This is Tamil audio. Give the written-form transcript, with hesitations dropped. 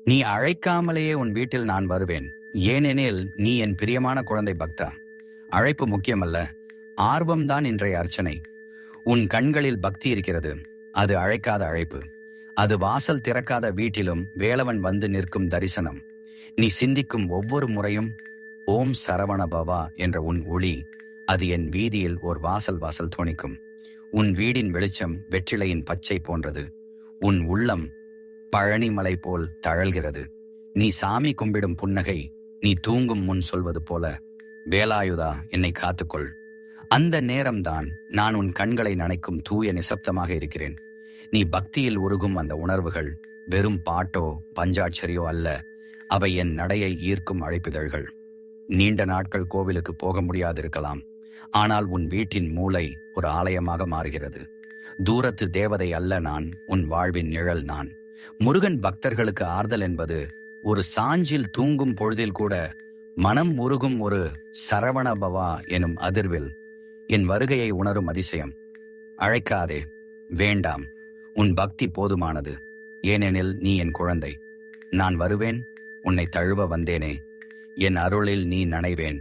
நீ அழைக்காமலேயே உன் வீட்டில் நான் வருவேன். ஏனெனில் நீ என் பிரியமான குழந்தை பக்தா. அழைப்பு முக்கியமல்ல, ஆர்வம்தான் இன்றைய அர்ச்சனை. உன் கண்களில் பக்தி இருக்கிறது. அது அழைக்காத அழைப்பு. அது வாசல் திறக்காத வீட்டிலும் வேலவன் வந்து நிற்கும் தரிசனம். நீ சிந்திக்கும் ஒவ்வொரு முறையும் ஓம் சரவண பவா என்ற உன் ஒளி, அது என் வீதியில் ஓர் வாசல் வாசல் துணிக்கும். உன் வீடின் வெளிச்சம் வெற்றிலையின் பச்சை போன்றது. உன் உள்ளம் பழனிமலை போல் தழல்கிறது. நீ சாமி கும்பிடும் புன்னகை நீ தூங்கும் முன் சொல்வது போல, வேலாயுதா என்னை காத்துக்கொள். அந்த நேரம்தான் நான் உன் கண்களை நனைக்கும் தூய நிசப்தமாக இருக்கிறேன். நீ பக்தியில் உருகும் அந்த உணர்வுகள் வெறும் பாட்டோ பஞ்சாட்சரியோ அல்ல, அவை என் நடையை ஈர்க்கும் அழைப்பிதழ்கள். நீண்ட நாட்கள் கோவிலுக்கு போக முடியாதிருக்கலாம், ஆனால் உன் வீட்டின் மூளை ஒரு ஆலயமாக மாறுகிறது. தூரத்து தேவதை அல்ல நான், உன் வாழ்வின் நிழல் நான். முருகன் பக்தர்களுக்கு ஆறுதல் என்பது ஒரு சாஞ்சில் தூங்கும் பொழுதில் கூட மனம் உருகும் ஒரு சரவண பவா எனும் அதிர்வில் என் வருகையை உணரும் அதிசயம். அழைக்காதே, வேண்டாம், உன் பக்தி போதுமானது. ஏனெனில் நீ என் குழந்தை. நான் வருவேன், உன்னை தழுவ வந்தேனே, என் அருளில் நீ நனைவேன்.